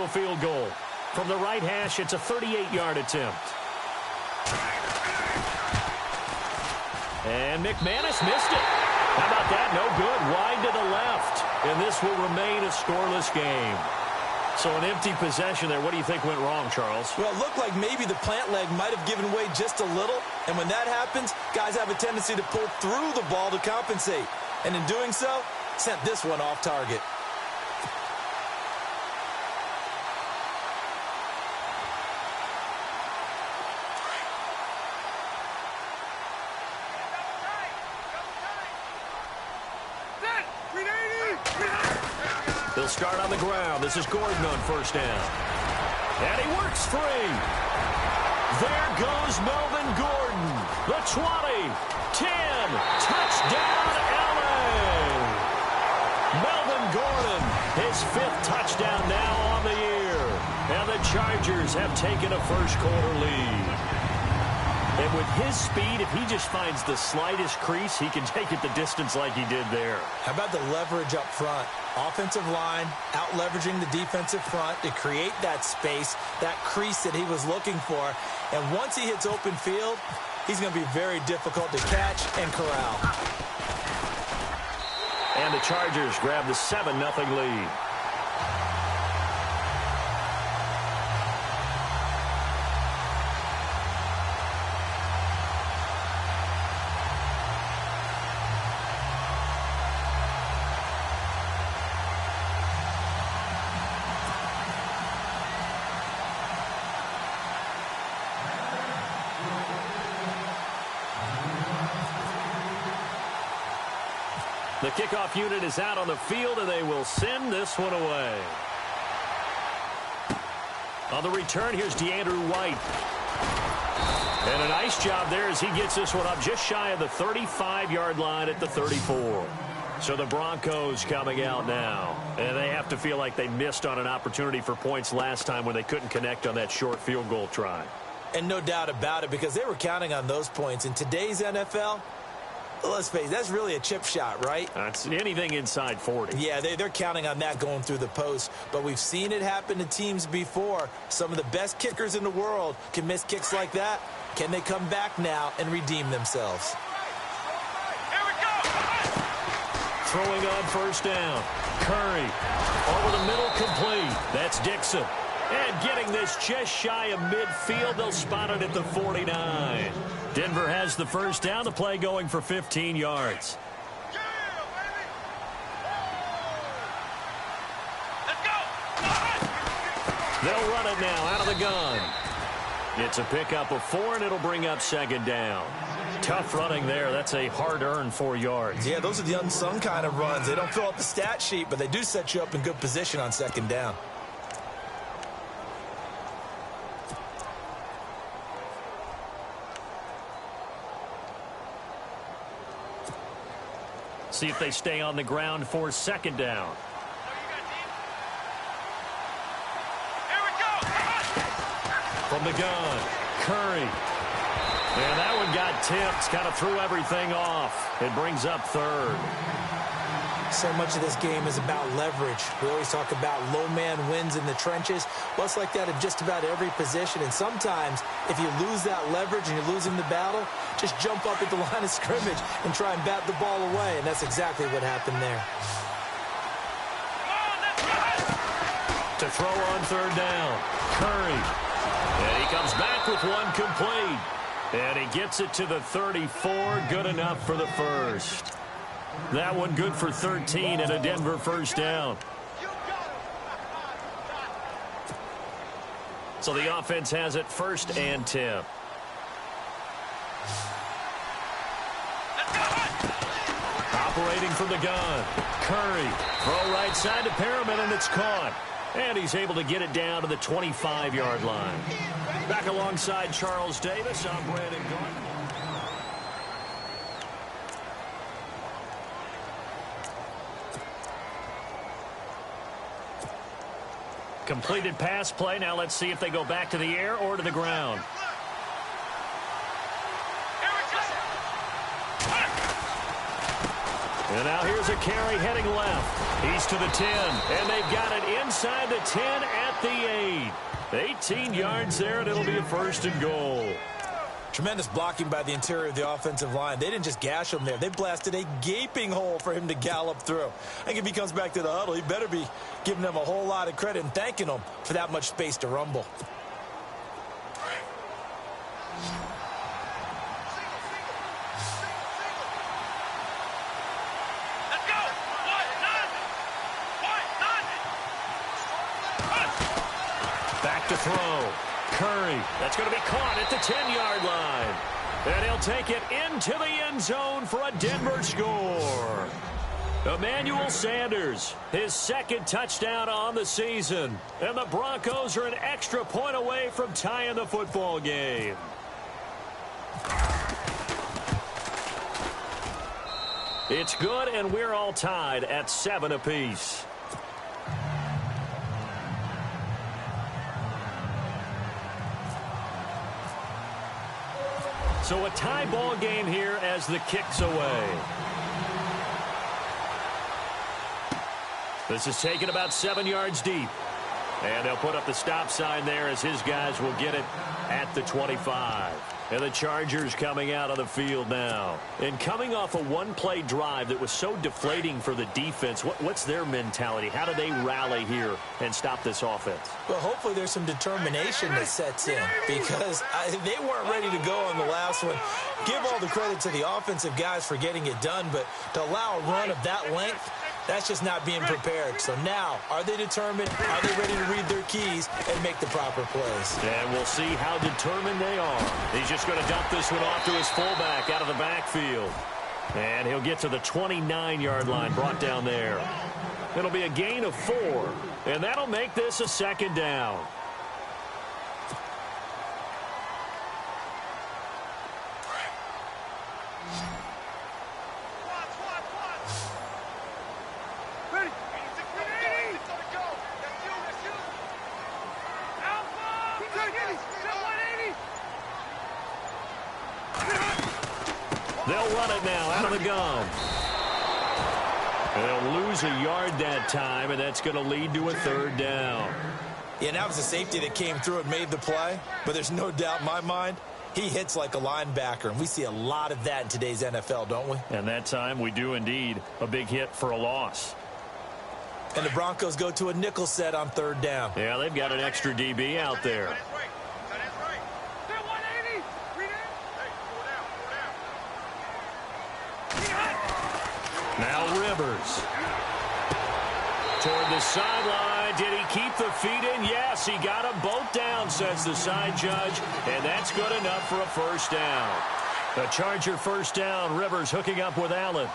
total field goal. From the right hash, it's a 38-yard attempt. And McManus missed it. How about that? No good. Wide to the left. And this will remain a scoreless game. So an empty possession there. What do you think went wrong, Charles? Well, it looked like maybe the plant leg might have given way just a little. And when that happens, guys have a tendency to pull through the ball to compensate. And in doing so, sent this one off target. They'll start on the ground. This is Gordon on first down. And he works free. There goes Melvin Gordon. The 20, 10, touchdown LA. Melvin Gordon, his 5th touchdown now on the year. And the Chargers have taken a first-quarter lead. And with his speed, if he just finds the slightest crease, he can take it the distance like he did there. How about the leverage up front? Offensive line out-leveraging the defensive front to create that space, that crease that he was looking for. And once he hits open field, he's going to be very difficult to catch and corral. And the Chargers grab the 7-0 lead. The kickoff unit is out on the field, and they will send this one away. On the return, here's DeAndrew White. And a nice job there as he gets this one up just shy of the 35-yard line at the 34. So the Broncos coming out now. And they have to feel like they missed on an opportunity for points last time when they couldn't connect on that short field goal try. And no doubt about it, because they were counting on those points. In today's NFL, let's face it, that's really a chip shot, right? That's anything inside 40. Yeah, they're counting on that going through the post. But we've seen it happen to teams before. Some of the best kickers in the world can miss kicks like that. Can they come back now and redeem themselves? Here we go! Throwing on first down. Curry over the middle, complete. That's Dixon. And getting this just shy of midfield, they'll spot it at the 49. Denver has the first down, the play going for 15 yards. Yeah, baby! Let's go! They'll run it now out of the gun. It's a pickup of 4, and it'll bring up second down. Tough running there. That's a hard-earned 4 yards. Yeah, those are the unsung kind of runs. They don't fill up the stat sheet, but they do set you up in good position on second down. See if they stay on the ground for second down. From the gun, Curry. And that one got tipped, kind of threw everything off. It brings up third. So much of this game is about leverage. We always talk about low man wins in the trenches. Well, it's like that in just about every position. And sometimes, if you lose that leverage and you're losing the battle, just jump up at the line of scrimmage and try and bat the ball away. And that's exactly what happened there. To throw on third down, Curry. And he comes back with one complete. And he gets it to the 34. Good enough for the first. That one good for 13 and a Denver first down. So the offense has it first and 10. Operating from the gun. Curry. Throw right side to Perriman, and it's caught. And he's able to get it down to the 25-yard line. Back alongside Charles Davis, I'm Brandon Gordon. Completed pass play. Now let's see if they go back to the air or to the ground. And now here's a carry heading left. He's to the 10, and they've got it inside the 10 at the 8. 18 yards there, and it'll be a first and goal. Tremendous blocking by the interior of the offensive line. They didn't just gash him there. They blasted a gaping hole for him to gallop through. I think if he comes back to the huddle, he better be giving them a whole lot of credit and thanking them for that much space to rumble. Let's go. Back to throw. Curry. That's going to be caught at the 10-yard line. And he'll take it into the end zone for a Denver score. Emmanuel Sanders, his second touchdown on the season. And the Broncos are an extra point away from tying the football game. It's good, and we're all tied at 7 apiece. So a tie ball game here as the kick's away. This is taken about 7 yards deep. And they'll put up the stop sign there as his guys will get it at the 25. And the Chargers coming out on the field now. And coming off a one-play drive that was so deflating for the defense, what's their mentality? How do they rally here and stop this offense? Well, hopefully there's some determination that sets in because they weren't ready to go on the last one. Give all the credit to the offensive guys for getting it done, but to allow a run of that length, that's just not being prepared. So now, are they determined? Are they ready to read their keys and make the proper plays? And we'll see how determined they are. He's just going to dump this one off to his fullback out of the backfield. And he'll get to the 29-yard line, brought down there. It'll be a gain of 4, and that'll make this a second down. They'll run it now out of the gun. And they'll lose a yard that time, and that's going to lead to a third down. Yeah, that was a safety that came through and made the play, but there's no doubt in my mind he hits like a linebacker, and we see a lot of that in today's NFL, don't we? And that time we do indeed. A big hit for a loss. And the Broncos go to a nickel set on third down. Yeah, they've got an extra DB out there. Now Rivers. Toward the sideline. Did he keep the feet in? Yes, he got them both down, says the side judge. And that's good enough for a first down. A Charger first down. Rivers hooking up with Allen.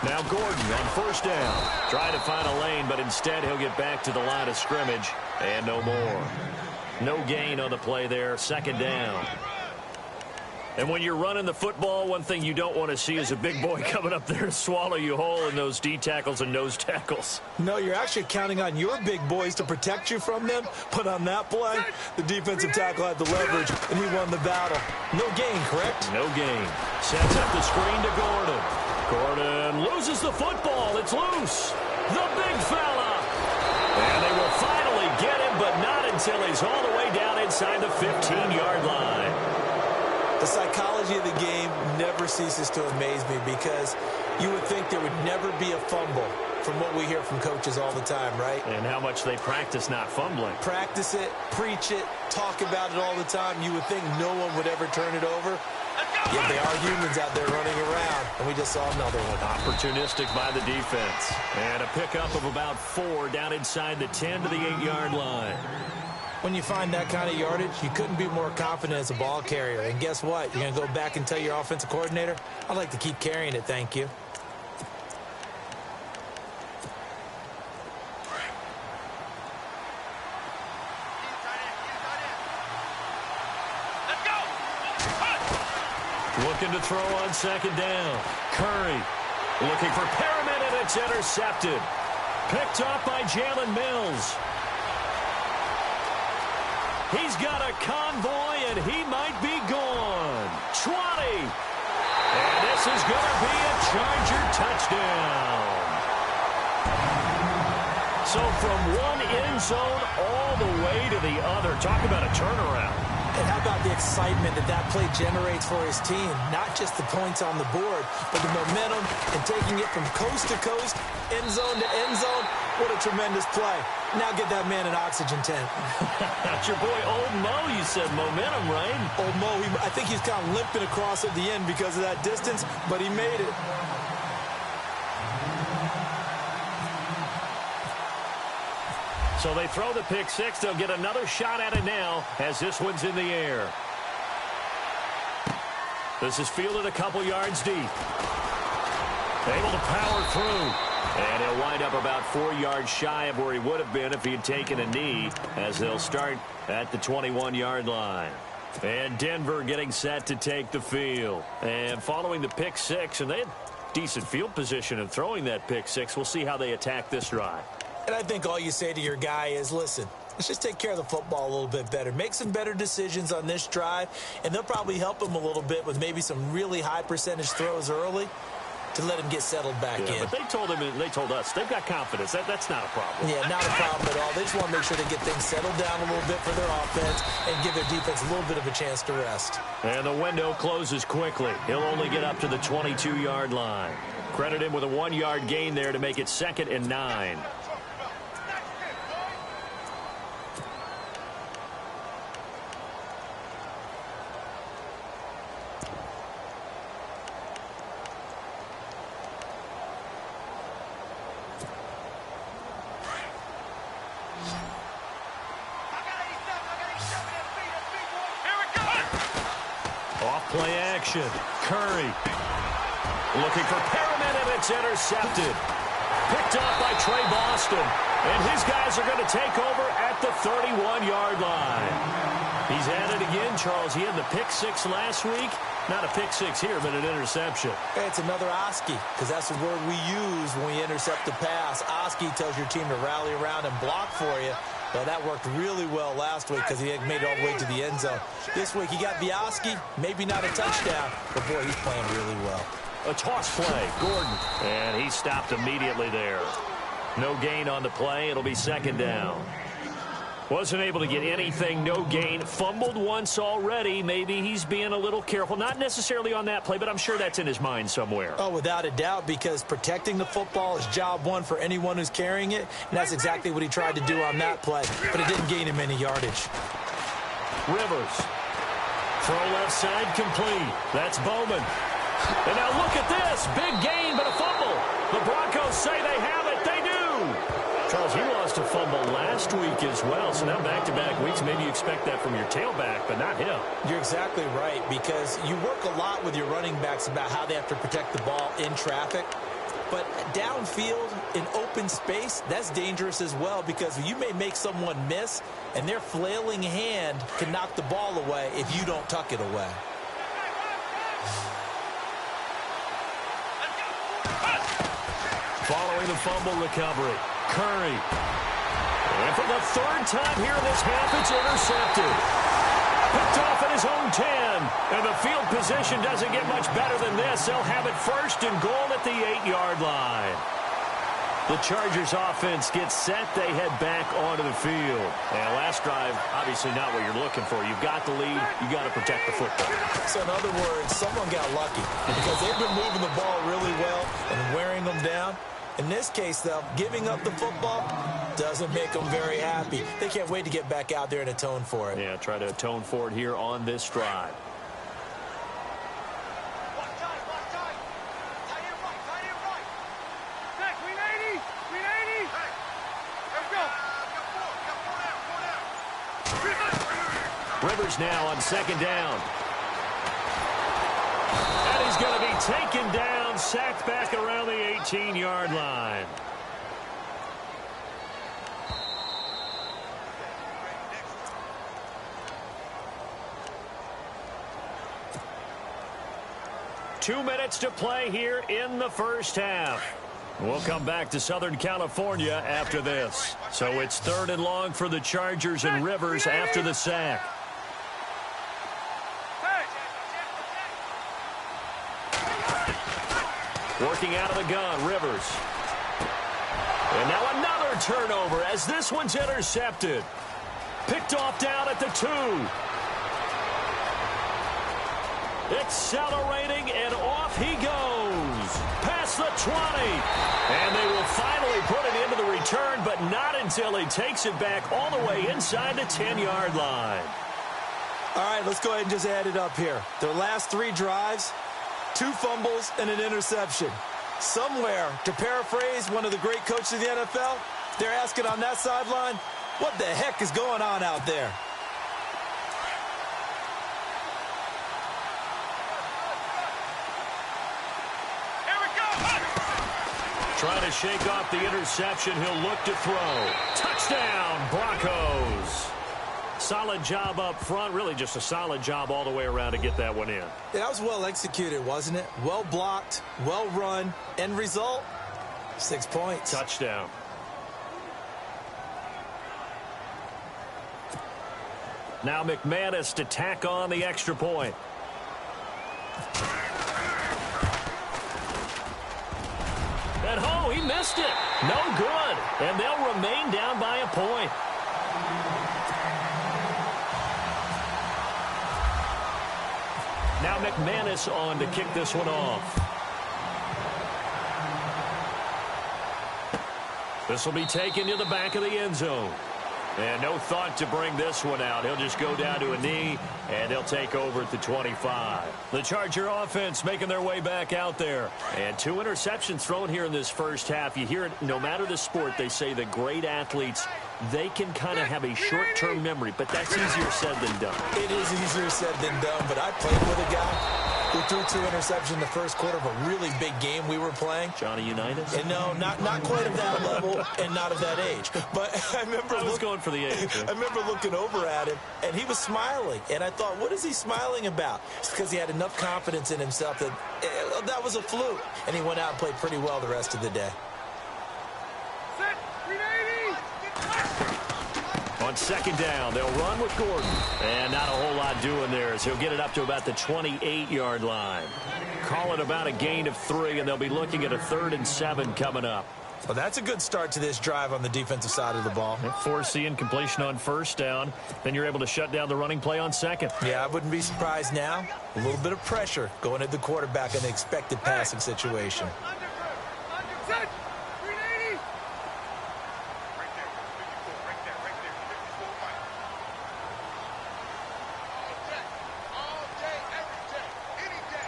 Now Gordon on first down. Trying to find a lane, but instead he'll get back to the line of scrimmage. And no more. No gain on the play there. Second down. And when you're running the football, one thing you don't want to see is a big boy coming up there to swallow you whole in those D tackles and nose tackles. No, you're actually counting on your big boys to protect you from them. But on that play, the defensive tackle had the leverage, and he won the battle. No gain, correct? No gain. Sets up the screen to Gordon. Gordon loses the football. It's loose. The big fella. And they will finally get him, but not until he's all the way down inside the 15-yard line. The psychology of the game never ceases to amaze me because you would think there would never be a fumble from what we hear from coaches all the time, right? And how much they practice not fumbling. Practice it, preach it, talk about it all the time. You would think no one would ever turn it over. Yet they are humans out there running around, and we just saw another one. Opportunistic by the defense. And a pickup of about 4 down inside the 10 to the 8-yard line. When you find that kind of yardage, you couldn't be more confident as a ball carrier. And guess what? You're going to go back and tell your offensive coordinator, I'd like to keep carrying it, thank you. Looking to throw on second down. Curry looking for Perriman, and it's intercepted. Picked up by Jalen Mills. He's got a convoy, and he might be gone. And this is going to be a Charger touchdown. So from one end zone all the way to the other. Talk about a turnaround. And how about the excitement that that play generates for his team? Not just the points on the board, but the momentum and taking it from coast to coast, end zone to end zone. What a tremendous play. Now get that man an oxygen tent. That's your boy Old Mo. You said momentum, right? Old Mo, I think he's kind of limping across at the end because of that distance, but he made it. So they throw the pick six. They'll get another shot at it now as this one's in the air. This is fielded a couple yards deep. Able to power through. And he'll wind up about 4 yards shy of where he would have been if he had taken a knee, as they'll start at the 21-yard line. And Denver getting set to take the field. And following the pick six, and they had decent field position in throwing that pick six. We'll see how they attack this drive. And I think all you say to your guy is, listen, let's just take care of the football a little bit better. Make some better decisions on this drive, and they'll probably help him a little bit with maybe some really high percentage throws early to let him get settled back in. But they told him, and they told us, they've got confidence. That's not a problem. Yeah, not a problem at all. They just want to make sure they get things settled down a little bit for their offense and give their defense a little bit of a chance to rest. And the window closes quickly. He'll only get up to the 22-yard line. Credit him with a 1-yard gain there to make it 2nd and 9. Play action. Curry looking for Perriman, and it's intercepted. Picked off by Trey Boston. And his guys are going to take over at the 31-yard line. He's at it again, Charles. He had the pick six last week. Not a pick six here, but an interception. Hey, it's another Oski, because that's the word we use when we intercept the pass. Oski tells your team to rally around and block for you. Well, that worked really well last week because he had made it all the way to the end zone. This week, he got the Oski, maybe not a touchdown, but boy, he's playing really well. A toss play, Gordon. And he stopped immediately there. No gain on the play. It'll be 2nd down. Wasn't able to get anything, no gain. Fumbled once already. Maybe he's being a little careful. Not necessarily on that play, but I'm sure that's in his mind somewhere. Oh, without a doubt, because protecting the football is job one for anyone who's carrying it, and that's exactly what he tried to do on that play, but it didn't gain him any yardage. Rivers. Throw left side complete. That's Bowman. And now look at this. Big gain, but a fumble. The Broncos say they have it. They do. Charles, he lost a fumble last week as well, so now back-to-back weeks, maybe you expect that from your tailback, but not him. You're exactly right, because you work a lot with your running backs about how they have to protect the ball in traffic, but downfield in open space, that's dangerous as well, because you may make someone miss, and their flailing hand can knock the ball away if you don't tuck it away. Following the fumble recovery, Curry. And for the 3rd time here in this half, it's intercepted. Picked off at his own 10. And the field position doesn't get much better than this. They'll have it 1st and goal at the 8-yard line. The Chargers offense gets set. They head back onto the field. And last drive, obviously not what you're looking for. You've got the lead. You've got to protect the football. So in other words, someone got lucky because they've been moving the ball really well and wearing them down. In this case, though, giving up the football doesn't make them very happy. They can't wait to get back out there and atone for it. Yeah, try to atone for it here on this drive. Rivers now on 2nd down. And he's going to be taken down, sacked back around the 18-yard line. Two minutes to play here in the first half. We'll come back to Southern California after this. So it's 3rd and long for the Chargers, and Rivers after the sack. Working out of the gun, Rivers. And now another turnover as this one's intercepted. Picked off down at the 2. Accelerating, and off he goes. Past the 20. And they will finally put it into the return, but not until he takes it back all the way inside the 10-yard line. All right, let's go ahead and just add it up here. Their last 3 drives, 2 fumbles and an interception. Somewhere, to paraphrase one of the great coaches of the NFL, they're asking on that sideline, what the heck is going on out there? Here we go. Trying to shake off the interception. He'll look to throw. Touchdown, Broncos. Solid job up front. Really just a solid job all the way around to get that one in. Yeah, that was well executed, wasn't it? Well blocked, well run. End result, 6 points. Touchdown. Now McManus to tack on the extra point. And oh, he missed it. No good. And they'll remain down by a point. Now McManus on to kick this one off. This will be taken to the back of the end zone. And no thought to bring this one out. He'll just go down to a knee, and he'll take over at the 25. The Charger offense making their way back out there. And 2 interceptions thrown here in this first half. You hear it, no matter the sport, they say that great athletes, they can kind of have a short-term memory, but that's easier said than done. It is easier said than done, but I played with a guy who threw 2 interceptions in the first quarter of a really big game we were playing. Johnny Unitas? And no, not quite of that level and not of that age. But I was going for the age. I remember looking over at him, and he was smiling. And I thought, what is he smiling about? It's because he had enough confidence in himself that that was a fluke. And he went out and played pretty well the rest of the day. Set. 380. On second down, they'll run with Gordon. And not a whole lot doing there as he'll get it up to about the 28-yard line. Call it about a gain of 3, and they'll be looking at a 3rd and 7 coming up. Well, that's a good start to this drive on the defensive side of the ball. Force the incompletion on first down. Then you're able to shut down the running play on second. Yeah, I wouldn't be surprised now. A little bit of pressure going at the quarterback in the expected passing situation. Set. 380. Right there. 54. Right there. 54 Mike. All day, every day, any day.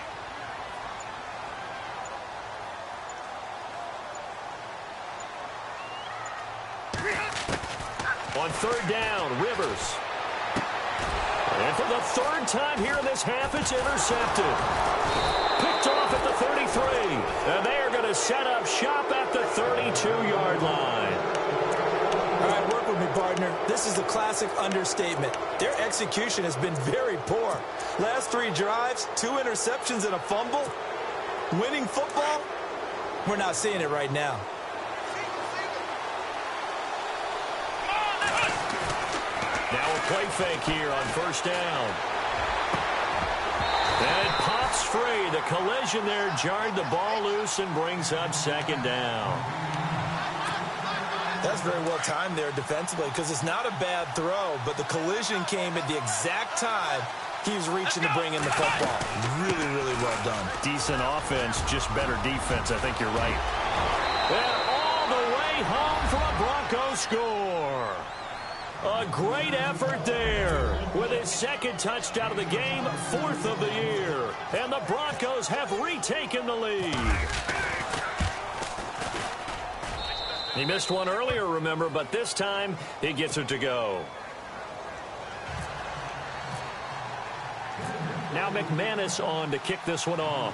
On 3rd down, Rivers. And for the 3rd time here in this half, it's intercepted. Picked off at the 33. And they are going to set up shop at the 32-yard line. All right, work with me, partner. This is a classic understatement. Their execution has been very poor. Last 3 drives, 2 interceptions and a fumble. Winning football? We're not seeing it right now. Now a play fake here on first down. And it pops free. The collision there jarred the ball loose and brings up second down. That's very well timed there defensively because it's not a bad throw, but the collision came at the exact time he was reaching to bring in the football. Really, really well done. Decent offense, just better defense. I think you're right. And all the way home for a Broncos score. A great effort there with his 2nd touchdown of the game, 4th of the year. And the Broncos have retaken the lead. He missed one earlier, remember, but this time he gets it to go. Now McManus on to kick this one off.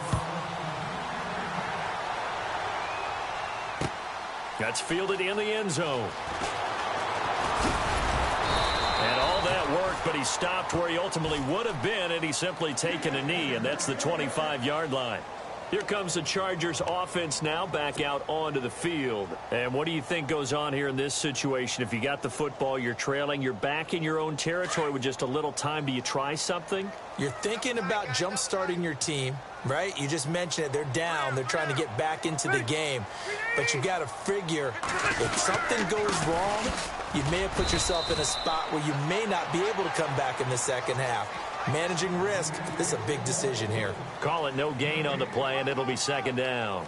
That's fielded in the end zone. And all that worked, but he stopped where he ultimately would have been had he simply taken a knee, and that's the 25-yard line. Here comes the Chargers offense now back out onto the field. And what do you think goes on here in this situation? If you got the football, you're trailing, you're back in your own territory with just a little time. Do you try something? You're thinking about jump-starting your team, right? You just mentioned it. They're down. They're trying to get back into the game. But you got to figure if something goes wrong, you may have put yourself in a spot where you may not be able to come back in the second half. Managing risk, this is a big decision here. Call it no gain on the play, and it'll be second down.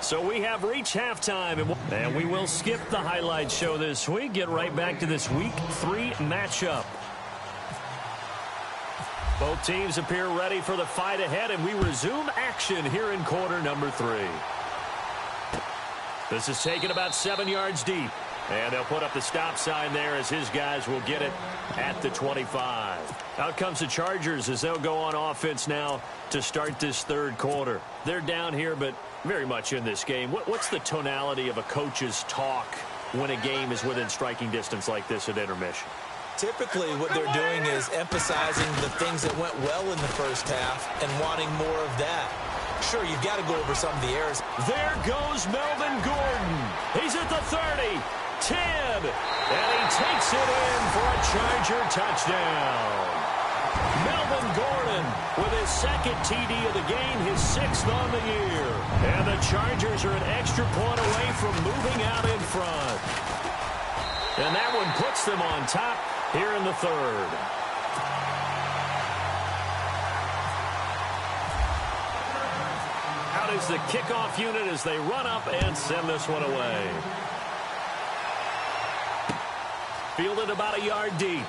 So we have reached halftime, and we will skip the highlight show this week. Get right back to this Week 3 matchup. Both teams appear ready for the fight ahead, and we resume action here in quarter number 3. This is taken about 7 yards deep, and they'll put up the stop sign there as his guys will get it at the 25. Out comes the Chargers as they'll go on offense now to start this third quarter. They're down here, but very much in this game. What's the tonality of a coach's talk when a game is within striking distance like this at intermission? Typically, what they're doing is emphasizing the things that went well in the first half and wanting more of that. Sure, you've got to go over some of the errors. There goes Melvin Gordon. He's at the 30, 10, and he takes it in for a Charger touchdown. Melvin Gordon with his second TD of the game, his 6th on the year. And the Chargers are an extra point away from moving out in front. And that one puts them on top here in the third. Out is the kickoff unit as they run up and send this one away. Fielded about a yard deep.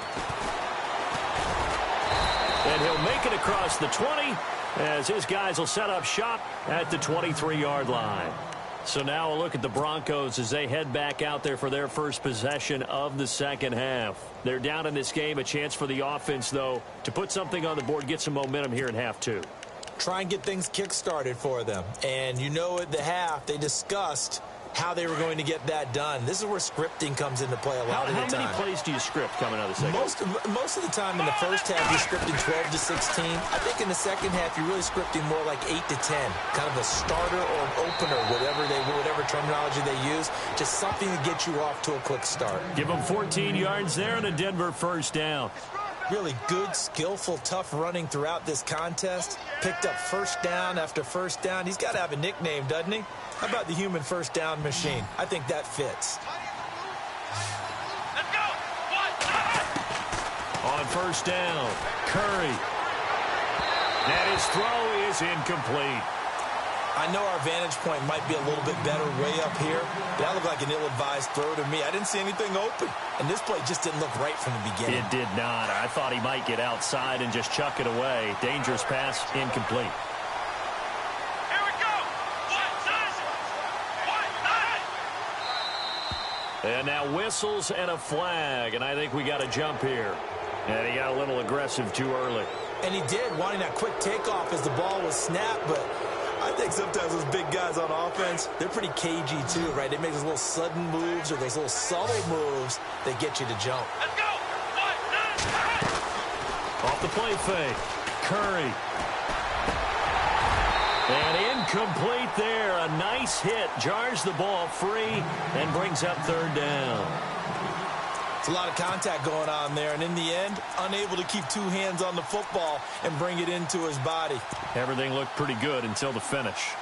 And he'll make it across the 20 as his guys will set up shop at the 23-yard line. So now a look at the Broncos as they head back out there for their first possession of the second half. They're down in this game. A chance for the offense, though, to put something on the board, get some momentum here in half 2. Try and get things kick-started for them. And you know at the half they discussed how they were going to get that done. This is where scripting comes into play a lot of the time. How many plays do you script coming out of the second? Most of the time in the first half, you're scripting 12 to 16. I think in the second half, you're really scripting more like 8 to 10. Kind of a starter or an opener, whatever terminology they use. Just something to get you off to a quick start. Give them 14 yards there and a Denver first down. Really good, skillful, tough running throughout this contest. Picked up first down after first down. He's got to have a nickname, doesn't he? How about the human first down machine? I think that fits. Let's go. On first down, Curry. And his throw is incomplete. I know our vantage point might be a little bit better way up here, but that looked like an ill-advised throw to me. I didn't see anything open, and this play just didn't look right from the beginning. It did not. I thought he might get outside and just chuck it away. Dangerous pass, incomplete. Here we go. And now whistles and a flag, and I think we got a jump here. And he got a little aggressive too early. And he did, wanting that quick takeoff as the ball was snapped, but I think sometimes those big guys on offense, they're pretty cagey too, right? They make those little sudden moves or those little subtle moves that get you to jump. Let's go. Off the play fake. Curry. And incomplete there. A nice hit. Jars the ball free and brings up third down. It's a lot of contact going on there, and in the end, unable to keep 2 hands on the football and bring it into his body. Everything looked pretty good until the finish.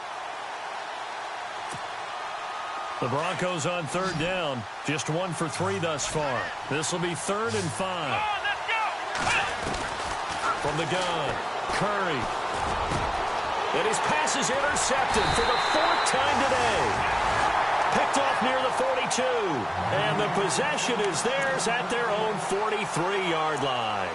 The Broncos on third down. Just 1 for 3 thus far. This will be 3rd and 5. From the gun, Curry. And his pass is intercepted for the 4th time today. Picked off near the 42. And the possession is theirs at their own 43-yard line.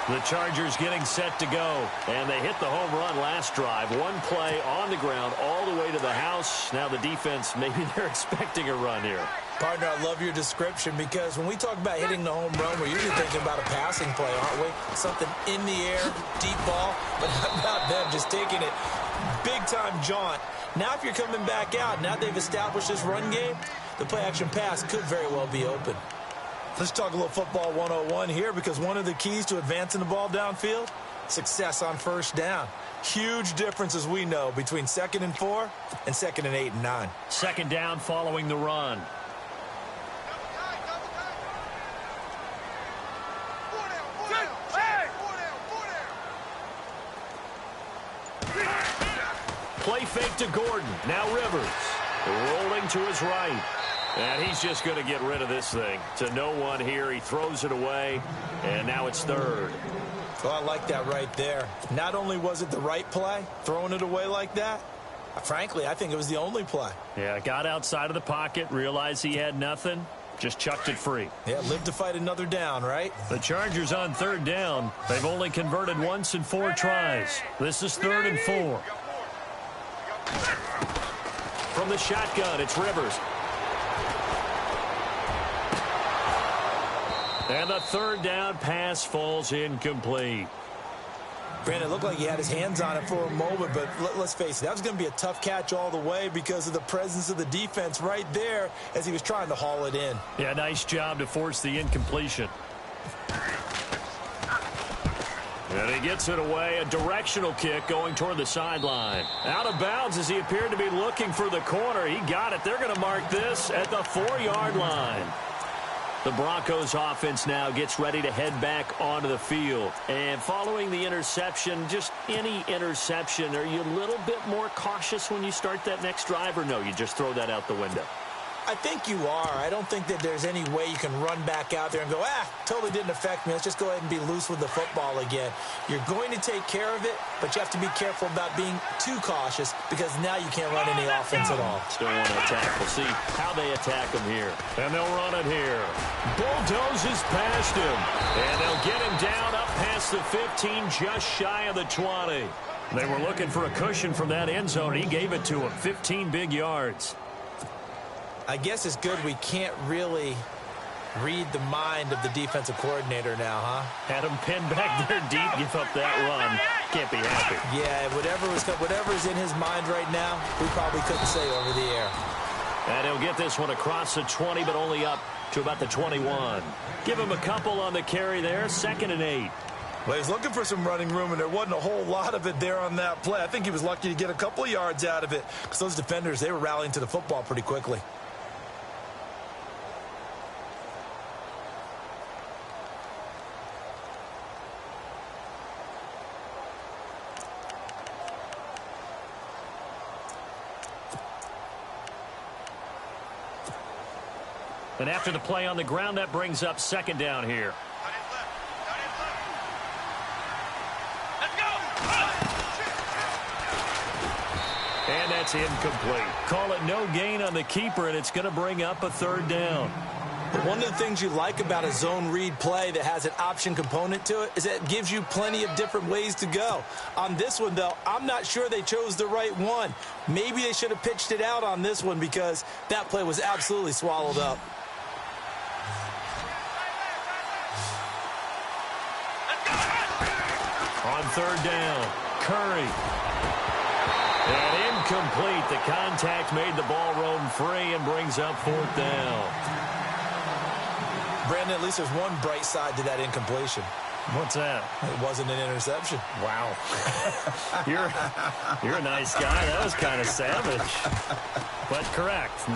The Chargers getting set to go. And they hit the home run last drive. 1 play on the ground all the way to the house. Now the defense, maybe they're expecting a run here. Partner, I love your description because when we talk about hitting the home run, we're usually thinking about a passing play, aren't we? Something in the air, deep ball, but how about them just taking it big-time jaunt. Now if you're coming back out, now they've established this run game, the play-action pass could very well be open. Let's talk a little football 101 here because one of the keys to advancing the ball downfield, success on first down. Huge difference, as we know, between 2nd and 4 and 2nd and 8 and 9. Second down following the run. Play fake to Gordon. Now Rivers. Rolling to his right. And he's just going to get rid of this thing. To no one here. He throws it away. And now it's 3rd. Oh, I like that right there. Not only was it the right play, throwing it away like that, frankly, I think it was the only play. Yeah, got outside of the pocket, realized he had nothing, just chucked it free. Yeah, live to fight another down, right? The Chargers on 3rd down. They've only converted once in 4 tries. This is 3rd and 4. From the shotgun, it's Rivers. And the 3rd down pass falls incomplete. Brandon, it looked like he had his hands on it for a moment, but let's face it, that was going to be a tough catch all the way because of the presence of the defense right there as he was trying to haul it in. Yeah, nice job to force the incompletion. And he gets it away, a directional kick going toward the sideline. Out of bounds as he appeared to be looking for the corner. He got it. They're going to mark this at the 4-yard line. The Broncos offense now gets ready to head back onto the field. And following the interception, just any interception, are you a little bit more cautious when you start that next drive, or no, you just throw that out the window? I think you are. I don't think that there's any way you can run back out there and go, totally didn't affect me. Let's just go ahead and be loose with the football again. You're going to take care of it, but you have to be careful about being too cautious because now you can't run any offense at all. Still want to attack. We'll see how they attack him here. And they'll run it here. Bulldozes past him. And they'll get him down up past the 15, just shy of the 20. They were looking for a cushion from that end zone. He gave it to him. 15 big yards. I guess it's good we can't really read the mind of the defensive coordinator now, huh? Had him pinned back there deep, give up that run. Can't be happy. Yeah, whatever's in his mind right now, we probably couldn't say over the air. And he'll get this one across the 20, but only up to about the 21. Give him a couple on the carry there, 2nd and 8. Well, he's looking for some running room, and there wasn't a whole lot of it there on that play. I think he was lucky to get a couple of yards out of it because those defenders, they were rallying to the football pretty quickly. And after the play on the ground, that brings up 2nd down here. And that's incomplete. Call it no gain on the keeper, and it's going to bring up a 3rd down. One of the things you like about a zone read play that has an option component to it is that it gives you plenty of different ways to go. On this one, though, I'm not sure they chose the right one. Maybe they should have pitched it out on this one because that play was absolutely swallowed up. On 3rd down, Curry. And incomplete. The contact made the ball roam free and brings up 4th down. Brandon, at least there's one bright side to that incompletion. What's that? It wasn't an interception. Wow. You're a nice guy. That was kind of savage. But correct.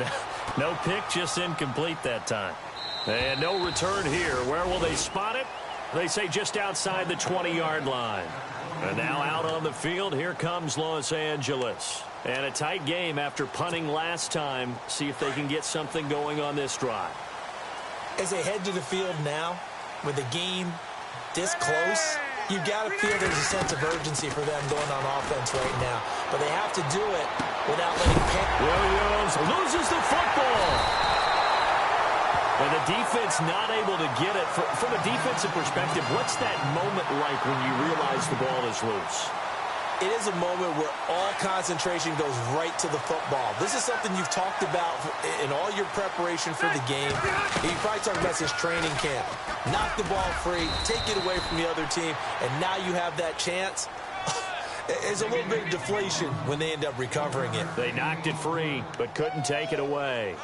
No pick, just incomplete that time. And no return here. Where will they spot it? They say just outside the 20-yard line. And now out on the field, here comes Los Angeles. And a tight game after punting last time. See if they can get something going on this drive. As they head to the field now, with the game this close, you've got to feel there's a sense of urgency for them going on offense right now. But they have to do it without letting Williams loses the football. And the defense not able to get it. From a defensive perspective, what's that moment like when you realize the ball is loose? It is a moment where all concentration goes right to the football. This is something you've talked about in all your preparation for the game. You probably talked about since training camp. Knock the ball free, take it away from the other team, and now you have that chance. There's a little bit of deflation when they end up recovering it. They knocked it free, but couldn't take it away.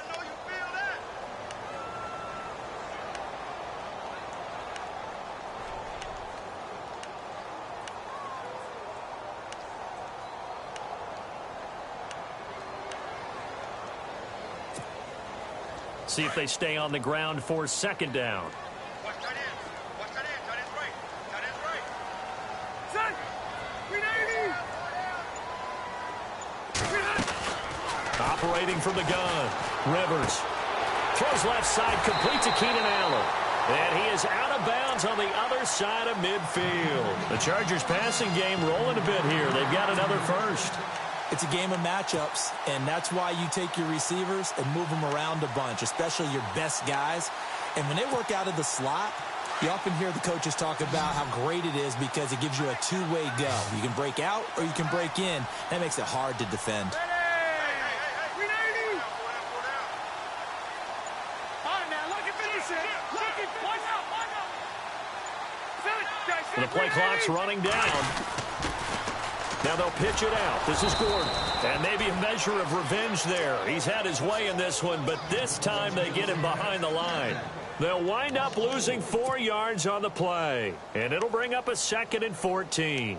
See if they stay on the ground for second down. Watch that in. Watch that in. That is right. That is right. Set. 380. Operating from the gun. Rivers throws left side, complete to Keenan Allen. And he is out of bounds on the other side of midfield. The Chargers passing game rolling a bit here. They've got another first. It's a game of matchups, and that's why you take your receivers and move them around a bunch, especially your best guys. And when they work out of the slot, you often hear the coaches talk about how great it is because it gives you a two-way go. You can break out or you can break in. That makes it hard to defend. The play clock's running down. Now they'll pitch it out. This is Gordon. And maybe a measure of revenge there. He's had his way in this one, but this time they get him behind the line. They'll wind up losing 4 yards on the play. And it'll bring up a 2nd and 14.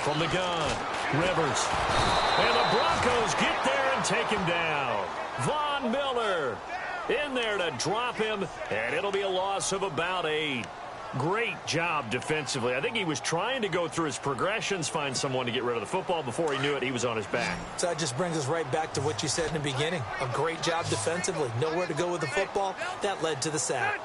From the gun, Rivers. And the Broncos get there and take him down. Von Miller in there to drop him, and it'll be a loss of about 8. Great job defensively. I think he was trying to go through his progressions, find someone to get rid of the football. Before he knew it, he was on his back. So that just brings us right back to what you said in the beginning. A great job defensively. Nowhere to go with the football. That led to the sack.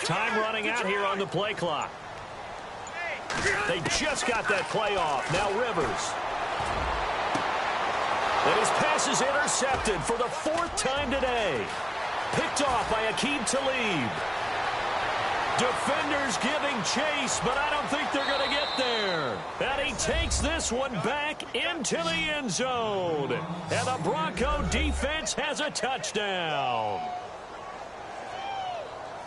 Time running out here on the play clock. They just got that play off. Now Rivers. And his pass is intercepted for the 4th time today. Picked off by Aqib Talib. Defenders giving chase, but I don't think they're going to get there. And he takes this one back into the end zone. And the Bronco defense has a touchdown.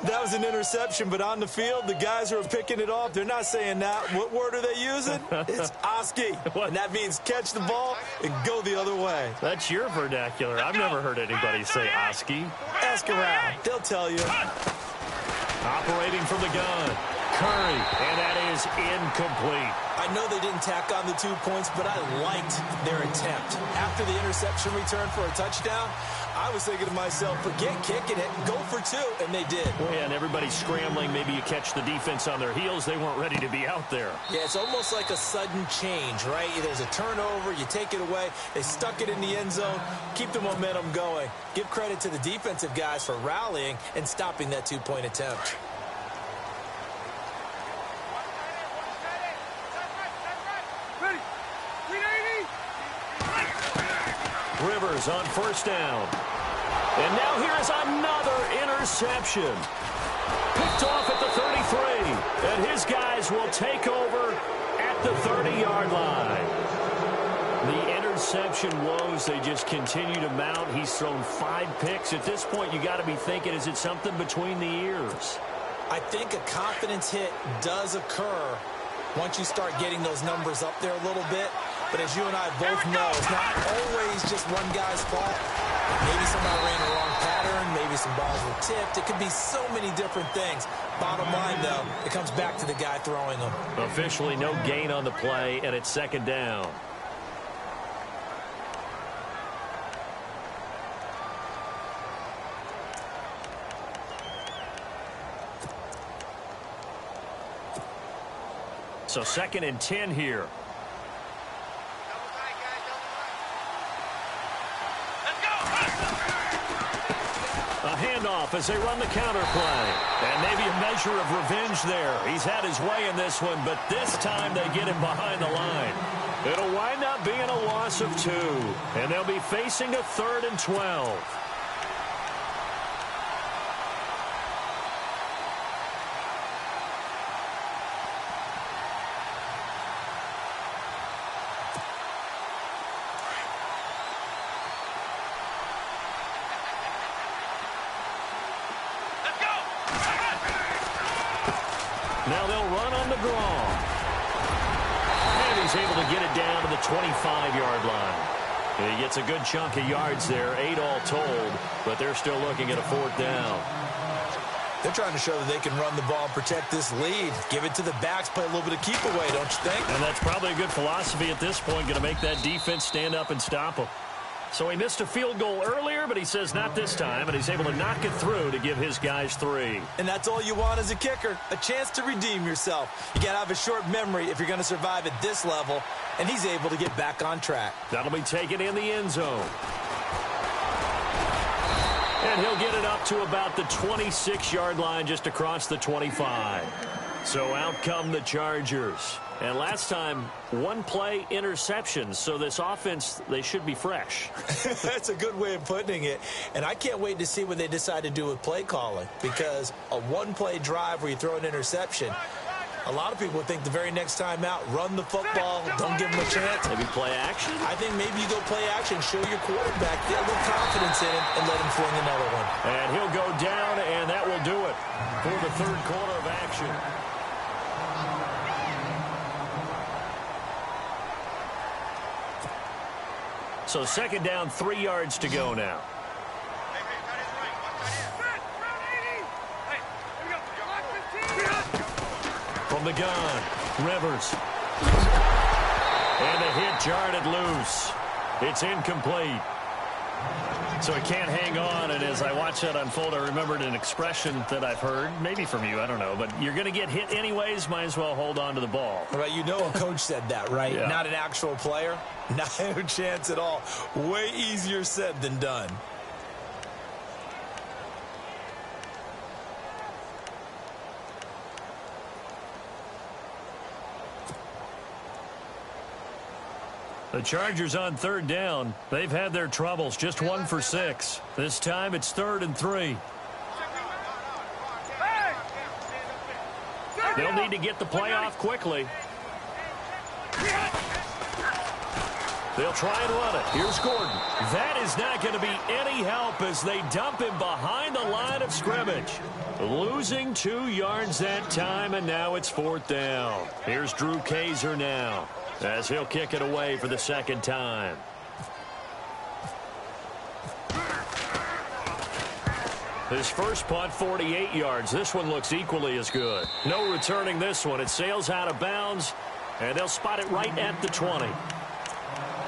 That was an interception, but on the field, the guys who are picking it off, they're not saying that. What word are they using? It's Oski. And that means catch the ball and go the other way. That's your vernacular. I've never heard anybody say Oski. Ask around. They'll tell you. Operating from the gun. Curry, and that is incomplete. I know they didn't tack on the 2 points, but I liked their attempt. After the interception return for a touchdown, I was thinking to myself, forget kicking it, go for 2, and they did. Well, yeah, and everybody's scrambling. Maybe you catch the defense on their heels. They weren't ready to be out there. Yeah, it's almost like a sudden change, right? There's a turnover, you take it away, they stuck it in the end zone, keep the momentum going. Give credit to the defensive guys for rallying and stopping that 2-point attempt. Rivers on 1st down. And now here is another interception. Picked off at the 33. And his guys will take over at the 30-yard line. The interception woes, they just continue to mount. He's thrown 5 picks. At this point, you got to be thinking, is it something between the ears? I think a confidence hit does occur once you start getting those numbers up there a little bit. But as you and I both know, it's not always just one guy's fault. Maybe somebody ran the wrong pattern. Maybe some balls were tipped. It could be so many different things. Bottom line, though, it comes back to the guy throwing them. Officially no gain on the play, and it's 2nd down. So 2nd and 10 here. off as they run the counter play. And maybe a measure of revenge there. He's had his way in this one, but this time they get him behind the line. It'll wind up being a loss of 2, and they'll be facing a 3rd and 12. Now they'll run on the draw. And he's able to get it down to the 25-yard line. He gets a good chunk of yards there, 8 all told, but they're still looking at a 4th down. They're trying to show that they can run the ball and protect this lead. Give it to the backs, play a little bit of keep away, don't you think? And that's probably a good philosophy at this point, going to make that defense stand up and stop them. So he missed a field goal earlier, but he says not this time, and he's able to knock it through to give his guys 3. And that's all you want as a kicker, a chance to redeem yourself. You got to have a short memory if you're going to survive at this level, and he's able to get back on track. That'll be taken in the end zone. And he'll get it up to about the 26-yard line just across the 25. So out come the Chargers. And last time, 1-play interceptions. So this offense, they should be fresh. That's a good way of putting it. And I can't wait to see what they decide to do with play calling. Because a 1-play drive where you throw an interception, a lot of people would think the very next time out, run the football, don't give them a chance. Maybe play action? I think maybe you go play action, show your quarterback, get a little confidence in him, and let him fling another one. And he'll go down, and that will do it for the 3rd quarter of action. So 2nd down, 3 yards to go now. From the gun, Rivers. And the hit jarred it loose. It's incomplete. So he can't hang on, and as I watch that unfold, I remembered an expression that I've heard, maybe from you, I don't know, but you're going to get hit anyways, might as well hold on to the ball. Right, you know a coach said that, right? Yeah. Not an actual player. Not a chance at all. Way easier said than done. The Chargers on 3rd down. They've had their troubles, just 1 for 6. This time it's 3rd and 3. They'll need to get the play off quickly. They'll try and run it. Here's Gordon. That is not going to be any help as they dump him behind the line of scrimmage. Losing 2 yards that time, and now it's 4th down. Here's Drew Kaiser now, as he'll kick it away for the 2nd time. His first punt, 48 yards. This one looks equally as good. No returning this one. It sails out of bounds, and they'll spot it right at the 20.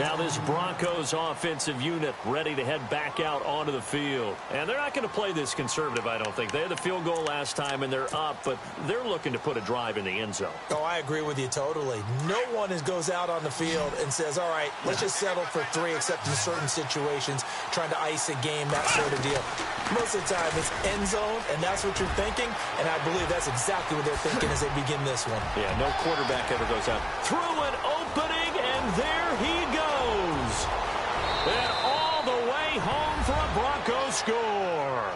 Now this Broncos offensive unit ready to head back out onto the field. And they're not going to play this conservative, I don't think. They had the field goal last time, and they're up, but they're looking to put a drive in the end zone. Oh, I agree with you totally. No one goes out on the field and says, all right, let's just settle for 3, except in certain situations, trying to ice a game, that sort of deal. Most of the time, it's end zone, and that's what you're thinking, and I believe that's exactly what they're thinking as they begin this one. Yeah, no quarterback ever goes out. Through an opening, and there he goes. And all the way home for a Broncos score.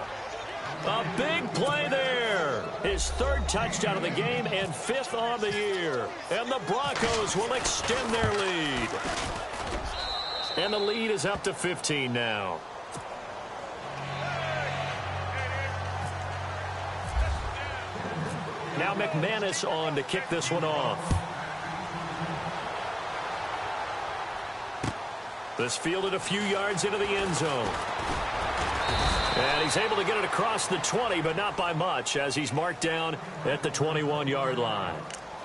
A big play there. His 3rd touchdown of the game and 5th on the year. And the Broncos will extend their lead. And the lead is up to 15 now. Now McManus on to kick this one off. This fielded a few yards into the end zone. And he's able to get it across the 20, but not by much, as he's marked down at the 21-yard line.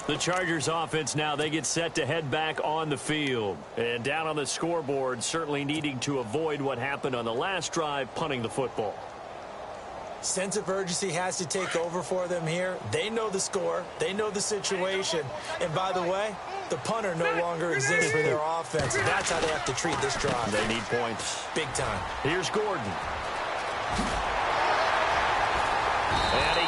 The Chargers offense now, they get set to head back on the field. And down on the scoreboard, certainly needing to avoid what happened on the last drive, punting the football. Sense of urgency has to take over for them here. They know the score. They know the situation. And by the way, the punter no longer exists for their offense. That's how they have to treat this drive. They need points. Big time. Here's Gordon.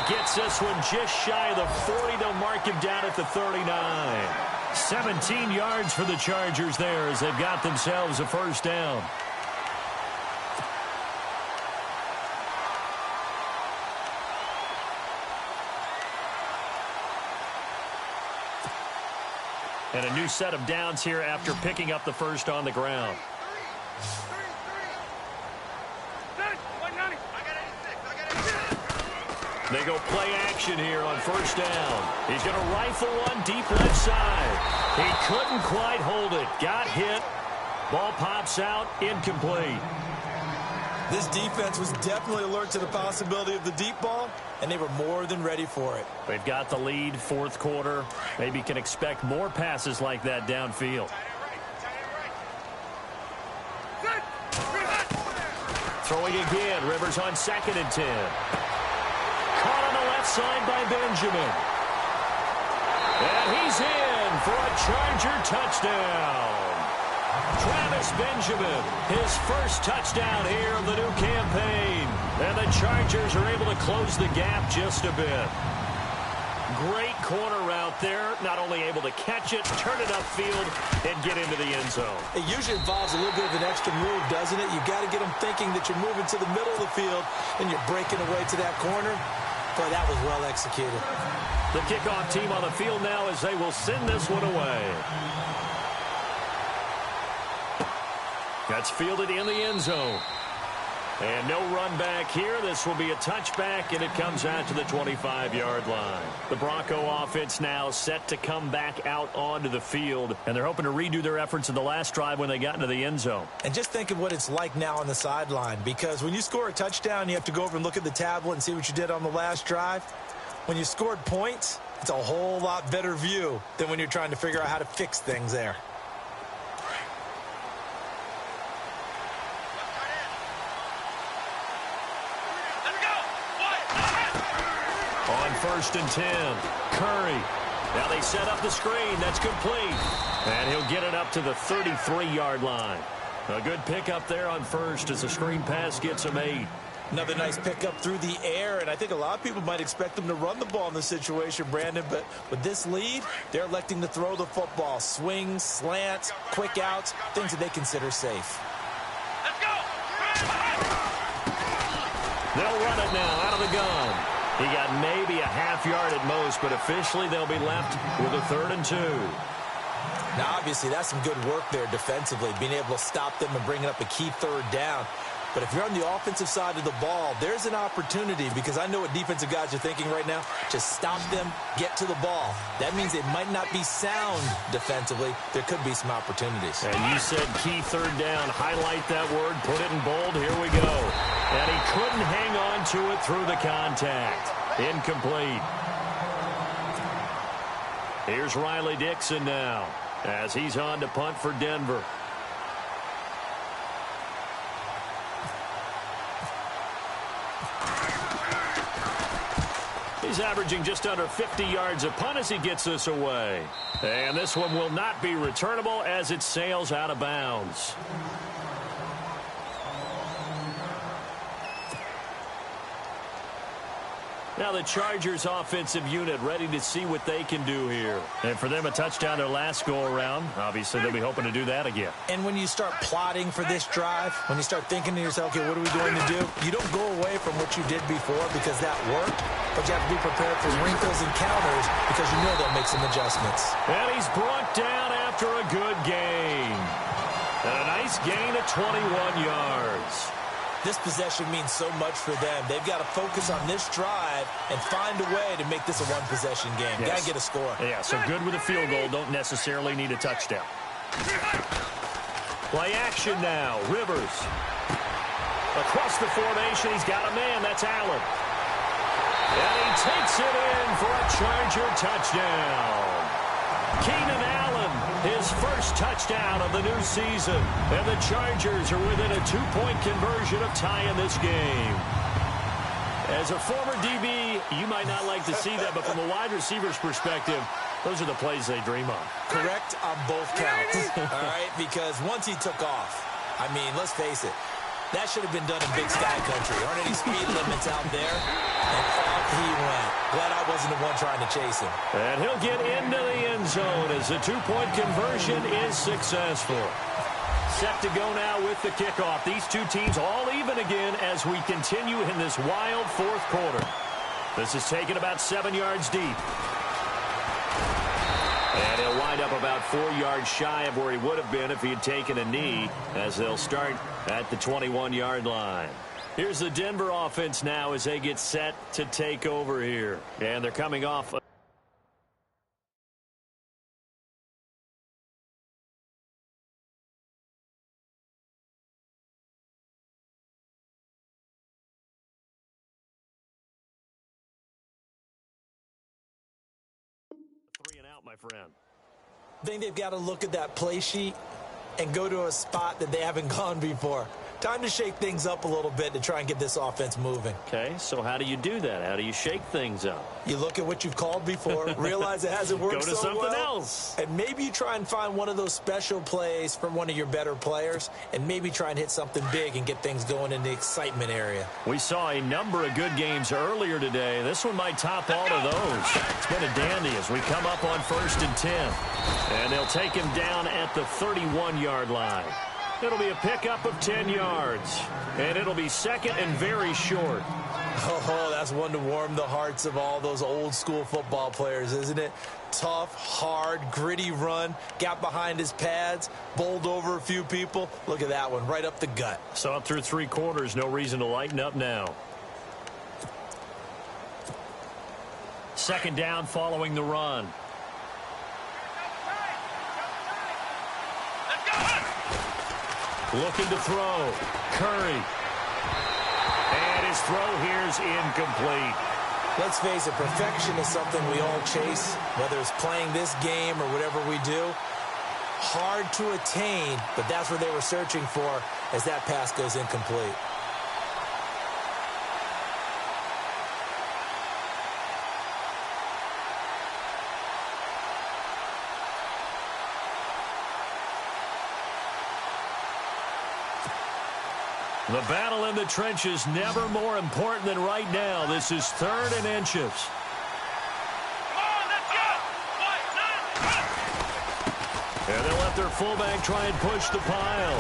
gets this one just shy of the 40. They'll mark him down at the 39. 17 yards for the Chargers there as they've got themselves a first down. And a new set of downs here after picking up the first on the ground. They go play action here on first down. He's going to rifle one deep left side. He couldn't quite hold it. Got hit. Ball pops out. Incomplete. This defense was definitely alert to the possibility of the deep ball, and they were more than ready for it. They've got the lead, fourth quarter. Maybe can expect more passes like that downfield. Throwing again. Rivers on 2nd and 10. Caught on the left side by Benjamin. And he's in for a Charger touchdown. Travis Benjamin, his first touchdown here of the new campaign. And the Chargers are able to close the gap just a bit. Great corner route there. Not only able to catch it, turn it upfield, and get into the end zone. It usually involves a little bit of an extra move, doesn't it? You've got to get them thinking that you're moving to the middle of the field and you're breaking away to that corner. Boy, that was well executed. The kickoff team on the field now as they will send this one away. That's fielded in the end zone. And no run back here. This will be a touchback, and it comes out to the 25-yard line. The Bronco offense now set to come back out onto the field, and they're hoping to redo their efforts in the last drive when they got into the end zone. And just think of what it's like now on the sideline, because when you score a touchdown, you have to go over and look at the tablet and see what you did on the last drive. When you scored points, it's a whole lot better view than when you're trying to figure out how to fix things there. On 1st and 10, Curry. Now they set up the screen. That's complete. And he'll get it up to the 33-yard line. A good pickup there on first as the screen pass gets him 8. Another nice pickup through the air, and I think a lot of people might expect them to run the ball in this situation, Brandon, but with this lead, they're electing to throw the football. Swings, slants, quick outs, things that they consider safe. Let's go! They'll run it now out of the gun. He got maybe a half yard at most, but officially they'll be left with a 3rd and 2. Now, obviously, that's some good work there defensively, being able to stop them and bringing up a key 3rd down. But if you're on the offensive side of the ball, there's an opportunity, because I know what defensive guys are thinking right now. Just stop them, get to the ball. That means it might not be sound defensively. There could be some opportunities. And you said key 3rd down. Highlight that word. Put it in bold. Here we go. And he couldn't hang on to it through the contact. Incomplete. Here's Riley Dixon now as he's on to punt for Denver. He's averaging just under 50 yards a punt as he gets this away. And this one will not be returnable as it sails out of bounds. Now the Chargers offensive unit ready to see what they can do here. And for them, a touchdown their last go-around. Obviously, they'll be hoping to do that again. And when you start plotting for this drive, when you start thinking to yourself, okay, what are we going to do? You don't go away from what you did before because that worked, but you have to be prepared for wrinkles and counters because you know they'll make some adjustments. And he's brought down after a good gain. And a nice gain of 21 yards. This possession means so much for them. They've got to focus on this drive and find a way to make this a one-possession game. Yes. Got to get a score. Yeah, so good with a field goal. Don't necessarily need a touchdown. Play action now. Rivers. Across the formation, he's got a man. That's Allen. And he takes it in for a Charger touchdown. Keenan Allen, his first touchdown of the new season. And the Chargers are within a 2-point conversion of tying this game. As a former DB, you might not like to see that, but from a wide receiver's perspective, those are the plays they dream of. Correct on both counts, all right? Because once he took off, I mean, let's face it, That should have been done in Big Sky Country. Aren't any speed limits out there? And off he went. Glad I wasn't the one trying to chase him. And he'll get into the end zone as the two-point conversion is successful. Set to go now with the kickoff. These two teams all even again as we continue in this wild fourth quarter. This is taken about 7 yards deep. And he'll wind up about 4 yards shy of where he would have been if he had taken a knee, as they'll start at the 21-yard line. Here's the Denver offense now as they get set to take over here. And they're coming off. Three and out, my friend. I think they've got to look at that play sheet and go to a spot that they haven't gone before. Time to shake things up a little bit to try and get this offense moving. Okay, so how do you do that? How do you shake things up? You look at what you've called before, realize it hasn't worked Go to so something well, else. and maybe you try and find one of those special plays from one of your better players, and maybe try and hit something big and get things going in the excitement area. We saw a number of good games earlier today. This one might top all of those. It's been a dandy as we come up on 1st and 10. And they'll take him down at the 31-yard line. It'll be a pickup of 10 yards. And it'll be second and very short. Oh, that's one to warm the hearts of all those old-school football players, isn't it? Tough, hard, gritty run, got behind his pads, bowled over a few people. Look at that one, right up the gut. So up through 3 quarters, no reason to lighten up now. Second down following the run. Looking to throw. Curry. And his throw here's incomplete. Let's face it, perfection is something we all chase, whether it's playing this game or whatever we do. Hard to attain, but that's what they were searching for as that pass goes incomplete. The battle in the trenches never more important than right now. This is 3rd and inches. And they'll let their fullback try and push the pile.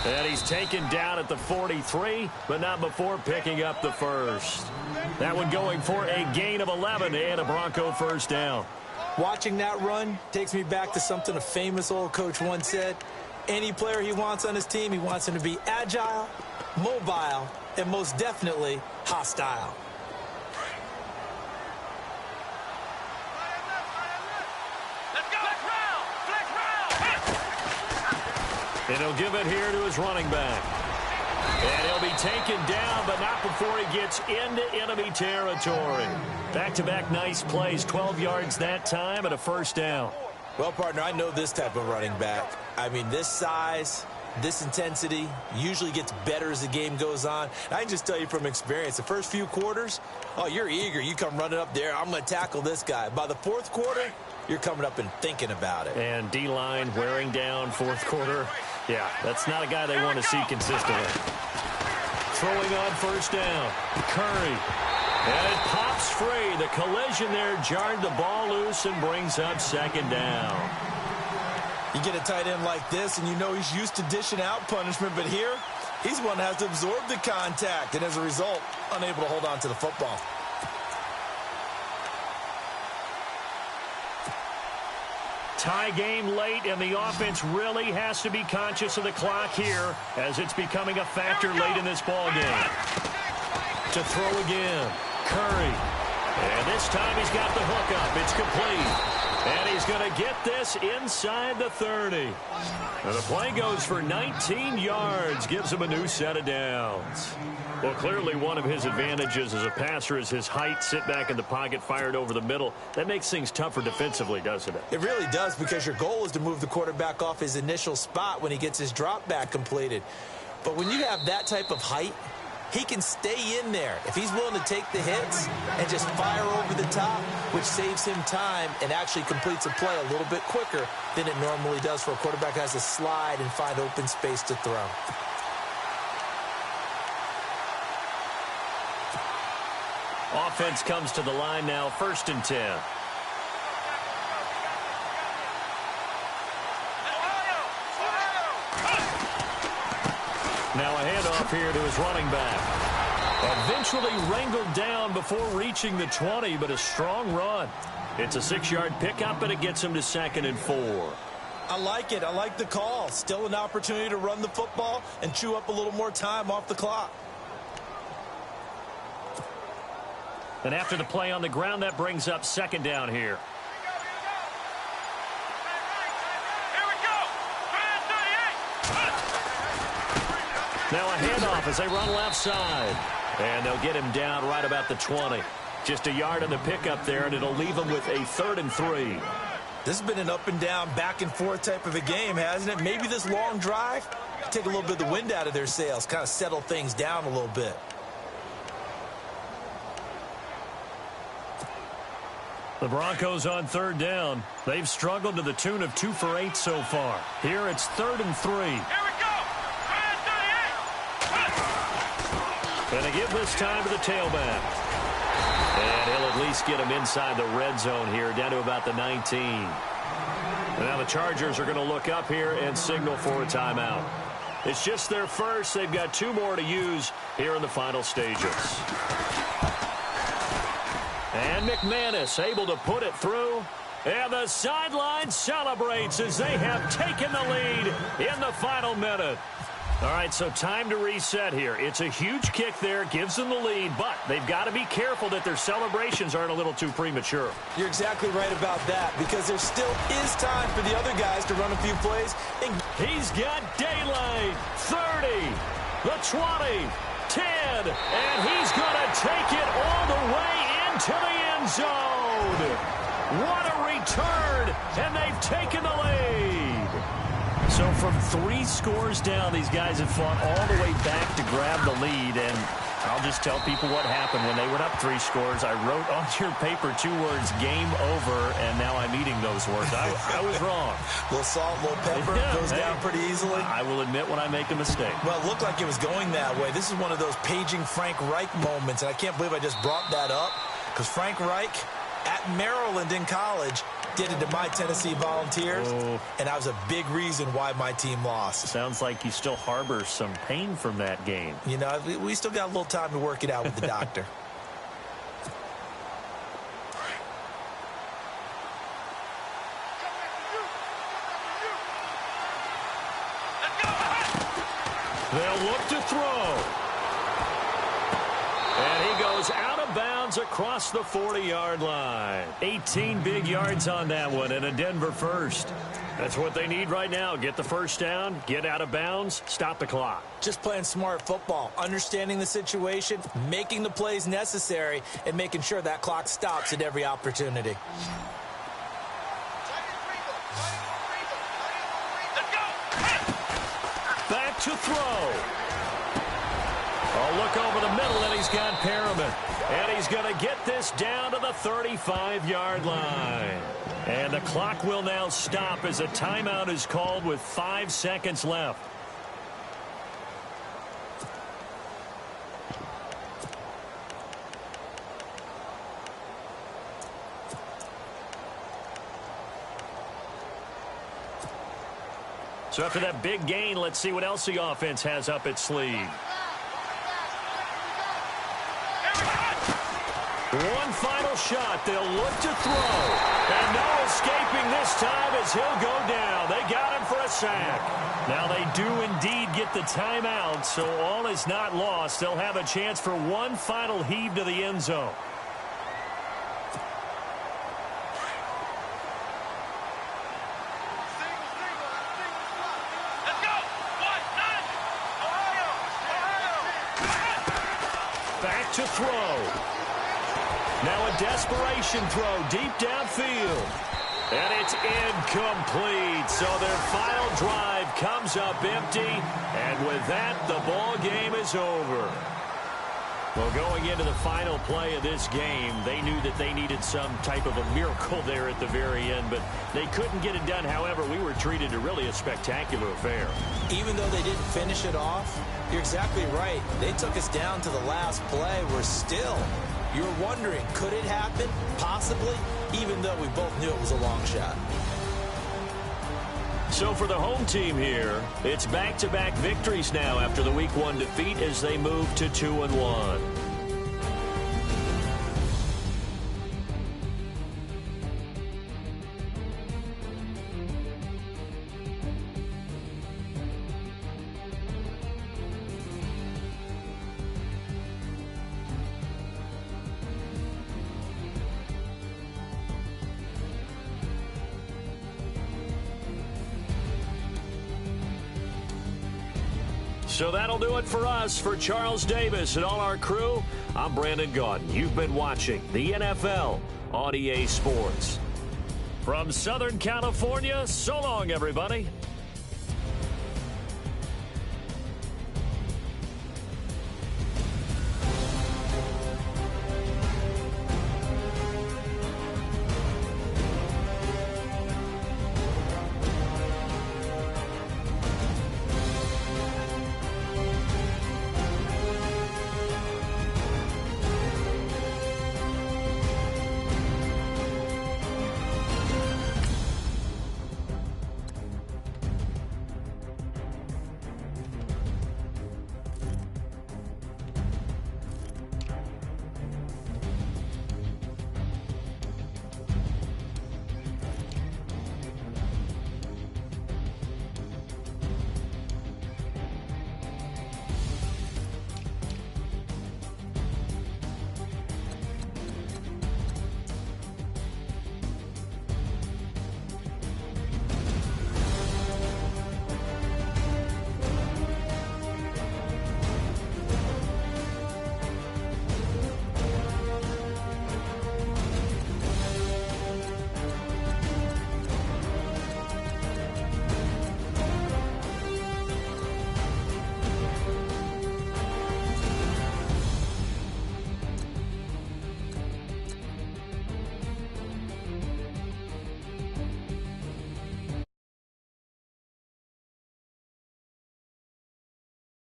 And he's taken down at the 43, but not before picking up the first. That one going for a gain of 11 and a Bronco first down. Watching that run takes me back to something a famous old coach once said. Any player he wants on his team, he wants him to be agile, mobile, and most definitely hostile. And he'll give it here to his running back. And he'll be taken down, but not before he gets into enemy territory. Back-to-back nice plays, 12 yards that time and a first down. Well, partner, I know this type of running back. I mean, this size, this intensity usually gets better as the game goes on. And I can just tell you from experience, the first few quarters, oh, you're eager. You come running up there, I'm going to tackle this guy. By the 4th quarter, you're coming up and thinking about it. And D-line wearing down 4th quarter. Yeah, that's not a guy they want to see consistently. Throwing on first down. Curry. And it pops free. The collision there jarred the ball loose and brings up second down. You get a tight end like this, and you know he's used to dishing out punishment, but here, he's one that has to absorb the contact, and as a result, unable to hold on to the football. Tie game late, and the offense really has to be conscious of the clock here as it's becoming a factor late in this ball game. To throw again. Curry. And this time he's got the hook up. It's complete. And he's going to get this inside the 30. And the play goes for 19 yards. Gives him a new set of downs. Well, clearly one of his advantages as a passer is his height. Sit back in the pocket, fired over the middle. That makes things tougher defensively, doesn't it? It really does, because your goal is to move the quarterback off his initial spot when he gets his drop back completed. But when you have that type of height, he can stay in there if he's willing to take the hits and just fire over the top, which saves him time and actually completes a play a little bit quicker than it normally does for a quarterback who has to slide and find open space to throw. Offense comes to the line now, 1st and 10. Now a handoff here to his running back. Eventually wrangled down before reaching the 20, but a strong run. It's a 6-yard pickup, and it gets him to 2nd and 4. I like it. I like the call. Still an opportunity to run the football and chew up a little more time off the clock. And after the play on the ground, that brings up 2nd down here. Now a handoff as they run left side. And they'll get him down right about the 20. Just a yard on the pickup there, and it'll leave him with a 3rd and 3. This has been an up and down, back and forth type of a game, hasn't it? Maybe this long drive, take a little bit of the wind out of their sails, kind of settle things down a little bit. The Broncos on 3rd down. They've struggled to the tune of 2 for 8 so far. Here it's 3rd and 3. And they give this time to the tailback. And he'll at least get him inside the red zone here, down to about the 19. And now the Chargers are going to look up here and signal for a timeout. It's just their first. They've got 2 more to use here in the final stages. And McManus able to put it through. And the sideline celebrates as they have taken the lead in the final minute. All right, so time to reset here. It's a huge kick there, gives them the lead, but they've got to be careful that their celebrations aren't a little too premature. You're exactly right about that, because there still is time for the other guys to run a few plays. He's got daylight. 30, the 20, 10, and he's going to take it all the way into the end zone. What a return, and they've taken the lead. So from 3 scores down, these guys have fought all the way back to grab the lead, and I'll just tell people what happened. When they went up 3 scores, I wrote on your paper 2 words, game over, and now I'm eating those words. I was wrong. A little salt, a little pepper, goes down pretty easily. I will admit when I make a mistake. Well, it looked like it was going that way. This is one of those paging Frank Reich moments, and I can't believe I just brought that up, because Frank Reich at Maryland in college did it to my Tennessee Volunteers, and that was a big reason why my team lost. Sounds like you still harbor some pain from that game. You know, we still got a little time to work it out with the doctor. They'll look to throw. And he goes out of bounds across the 40-yard line. 18 big yards on that one, and a Denver first. That's what they need right now. Get the first down, get out of bounds, stop the clock. Just playing smart football, understanding the situation, making the plays necessary, and making sure that clock stops at every opportunity. Back to throw. A look over the middle, and he's got Perriman. And he's going to get this down to the 35-yard line. And the clock will now stop as a timeout is called with 5 seconds left. So after that big gain, let's see what else the offense has up its sleeve. One final shot. They'll look to throw. And no escaping this time as he'll go down. They got him for a sack. Now they do indeed get the timeout, so all is not lost. They'll have a chance for one final heave to the end zone. Back to throw. Now a desperation throw deep downfield. And it's incomplete. So their final drive comes up empty. And with that, the ball game is over. Well, going into the final play of this game, they knew that they needed some type of a miracle there at the very end, but they couldn't get it done. However, we were treated to really a spectacular affair. Even though they didn't finish it off, you're exactly right. They took us down to the last play. You're wondering, could it happen? Possibly, even though we both knew it was a long shot. So for the home team here, it's back-to-back victories now after the Week 1 defeat as they move to 2-1. So that'll do it for us. For Charles Davis and all our crew, I'm Brandon Gaudin. You've been watching the NFL on EA Sports. From Southern California, so long, everybody.